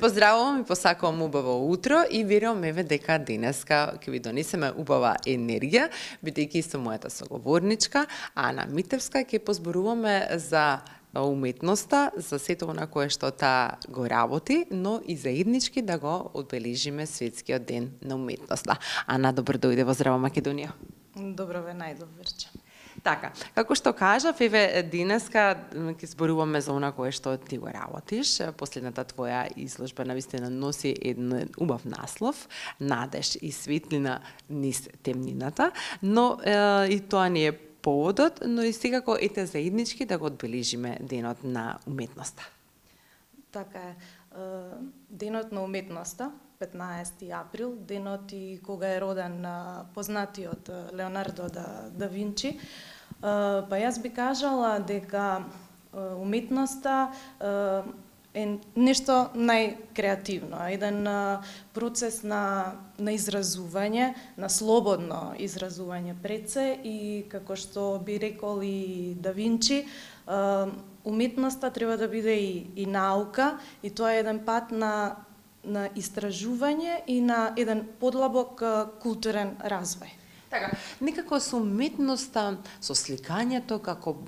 поздравувам и посакувам убаво утро и верувам еве дека денеска ќе ви донесеме убава енергија, бидејќи со мојата соговорничка Ана Митевска ќе позборуваме за уметноста, за сето она кое што таа го работи, но и заеднички да го одбележиме светскиот ден на уметноста. Ана, добро дојде во Здрава Македонија. Добро ве најдобрче. Така, како што кажав, еве денеска ќе зборуваме за она кое што ти го работиш. Последната твоја изложба навистина носи еден убав наслов, надеж и светлина низ темнината, но и тоа не е поводот, но и секако ете заеднички да го одбележиме денот на уметноста. Така е. Денот на уметноста, 15 април, денот и кога е роден познатиот Леонардо да Винчи. Па јас би кажала дека уметноста е нешто најкреативно, еден процес на изразување, на слободно изразување пред се и како што би рекол и Да Винчи, уметноста треба да биде и наука и тоа е еден пат на истражување и на еден подлабок културен развој. Така, некако со уметноста, со сликањето, како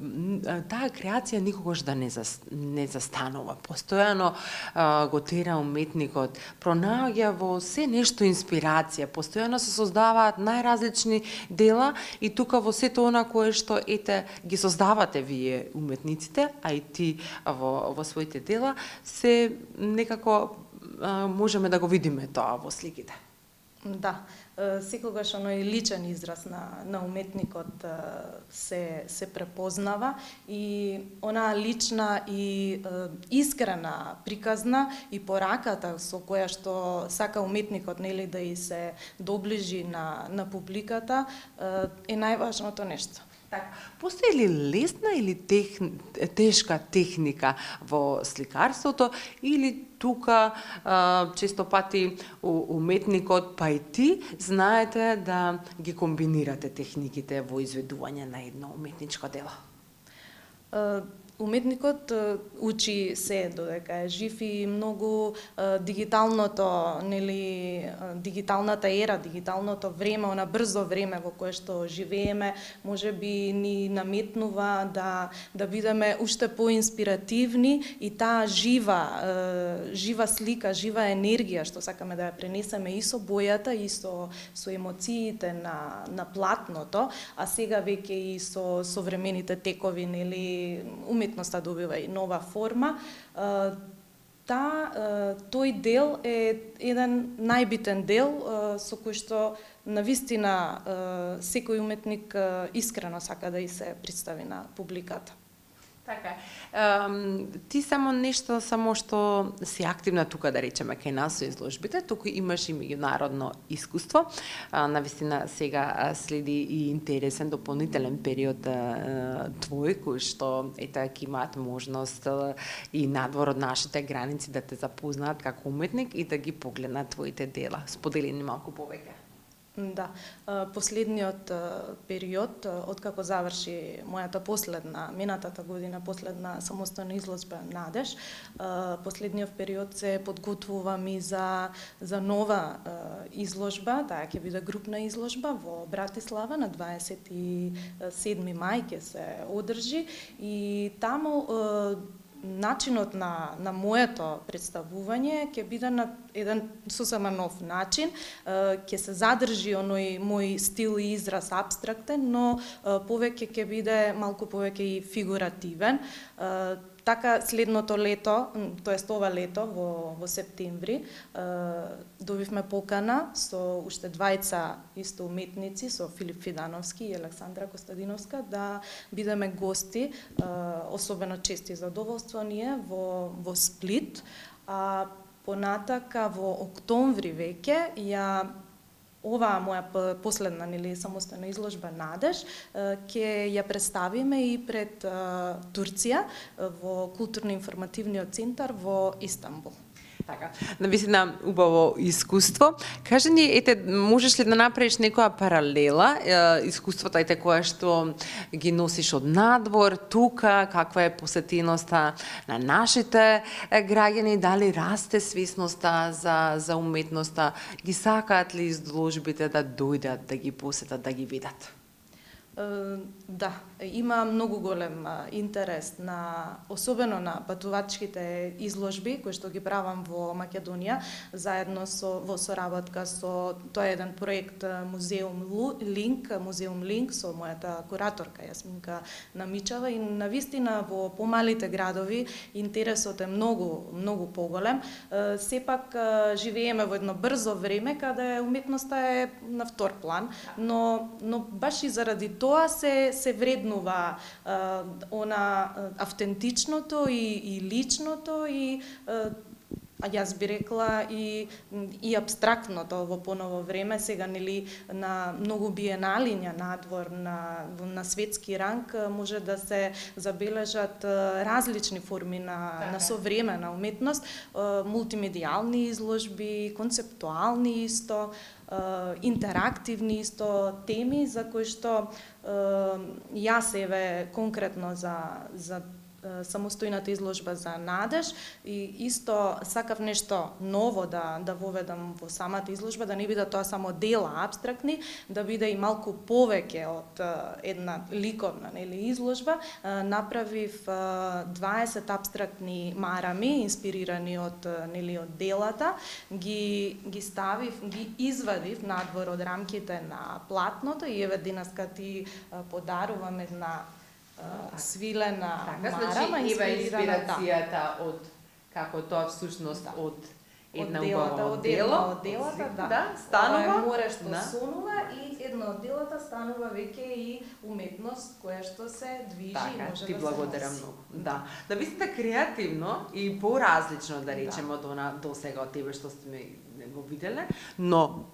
таа креација никогаш да не застанува. Постојано го тера уметникот, пронаоѓа во се нешто инспирација, постојано се создаваат најразлични дела и тука во сето она кое што ете ги создавате вие уметниците, а и ти во своите дела, се некако можеме да го видиме тоа во сликите. Да, секогаш оној личен израз на уметникот се препознава и онаа лична и искрена приказна и пораката со која што сака уметникот нели да и се доближи на публиката е најважното нешто. Постои ли лесна или тешка техника во сликарството или тука често пати уметникот па и ти знаете да ги комбинирате техниките во изведување на едно уметничко дело? Уметникот учи се додека е жив и многу дигиталната ера, дигиталното време, она брзо време во кое што живееме, можеби ни наметнува да бидеме уште поинспиративни и таа жива слика, жива енергија што сакаме да ја пренесеме и со бојата и со емоциите на платното, а сега веќе и со современите текови, нели, уметноста добива и нова форма. Тој дел е еден најбитен дел со кој што навистина секој уметник искрено сака да и се представи на публиката. Така. Ти само што си активна тука, да речеме, кај нас со изложбите, туку имаш и меѓународно искуство. Навистина сега следи и интересен дополнителен период твој, кој што ќе имаат можност и надвор од нашите граници да те запознаат како уметник и да ги погледнат твоите дела. Сподели ни малку повеќе. Да, последниот период, откако заврши мојата минатата година последна самостојна изложба Надеж, последниот период се подготвувам и за нова изложба, таа ќе биде групна изложба во Братислава на 27 мај ќе се одржи и таму начинот на моето представување ќе биде на еден сосема нов начин, ќе се задржи оној мој стил и израз абстрактен, но повеќе ќе биде малку повеќе и фигуративен. Така следното лето, тоест ова лето во септември, добивме покана со уште двајца исто уметници, со Филип Фидановски и Александра Костадиновска, да бидеме гости, особено чести и задоволство ние во Сплит. Понатака во октомври веќе оваа моја последна самостојна изложба Надеж ќе ја представиме и пред Турција во културно-информативниот центар во Истанбул. Така, навистина убаво искуство. Кажи ни, ете, можеш ли да направиш некоја паралела, искуството ете кое што ги носиш од надвор, тука, каква е посетеноста на нашите граѓани, дали расте свесноста за уметноста, ги сакаат ли изложбите да дојдат, да ги посетат, да ги видат? Да, има многу голем интерес особено на патувачките изложби кои што ги правам во Македонија заедно во соработка со тоа е еден проект Музеум Линк со мојата кураторка Јасминка Намичева и навистина во помалите градови интересот е многу поголем. Сепак живееме во едно брзо време каде уметноста е на втор план, но баш и заради тоа се вреднува она автентичното и личното и јас би рекла и апстрактното во поново време, сега нели на многу биеналиња надвор на светски ранг може да се забележат различни форми на современа уметност, мултимедијални изложби, концептуални исто, интерактивни исто теми за кои што јас еве конкретно за самостојната изложба за Надеж и исто сакав нешто ново да воведам во самата изложба, да не биде тоа само дела апстрактни, да биде и малку повеќе од една ликовна изложба. Направив 20 апстрактни марами инспирирани од делата, ги ставив, ги извадив надвор од рамките на платното и еве денеска ти подарувам една свилена марама, инспирацијата од како тоа всушност од една убава од делата, да, станува море што сонува и едно од делата станува веќе и уметност која што се движи и може да се ти благодарам многу. Да мислите креативно и поразлично да речеме од она досега од тебе што сме го виделе, но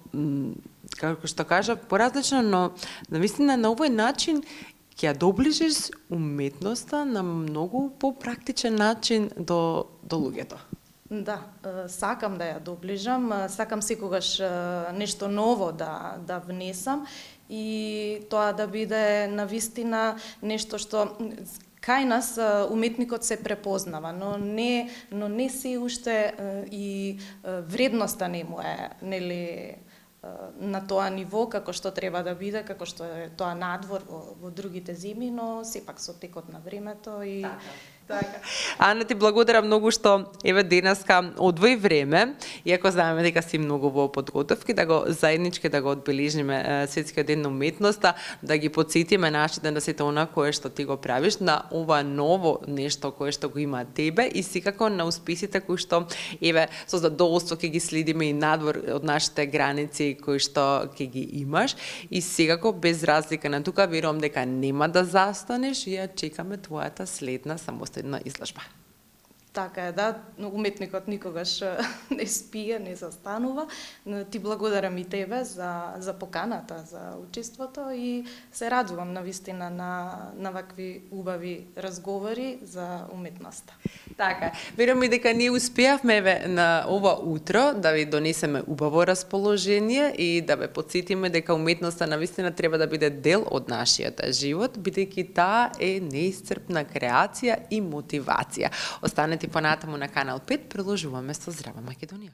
како што кажа поразлично, но навистина на овој начин ќе ја доближиш уметноста на многу попрактичен начин до луѓето. Да, сакам да ја доближам, сакам секогаш нешто ново да внесам и тоа да биде навистина нешто што кај нас уметникот се препознава, но не се уште и вредноста не му е, нели, на тоа ниво како што треба да биде, како што е тоа надвор во другите зими, но сепак со текот на времето и Така. Ана, ти благодарам многу што еве денеска одвои време, иако знаеме дека си многу во подготовки, да го заеднички да го одбележиме светскиот ден на уметноста, да ги потсетиме нашите на сето она кое што ти го правиш, на ова ново нешто кое што го има тебе и секако на успесите кои што еве со задоволство ќе ги следиме и надвор од нашите граници кои што ќе ги имаш и секако без разлика на тука верувам дека нема да застанеш и ја чекаме твојата следна самостојна изложба. Така е, да, уметникот никогаш не спие, не застанува. Ти благодарам и тебе за поканата, за учеството и се радувам навистина на вакви убави разговори за уметноста. Така, верувам и дека ние успеавме еве на ова утро да ви донесеме убаво расположение и да ве потсетиме дека уметноста навистина треба да биде дел од нашиот живот, бидејќи таа е неисцрпна креација и мотивација. Останете понатаму на Канал 5, продолжуваме со Здрава Македонија.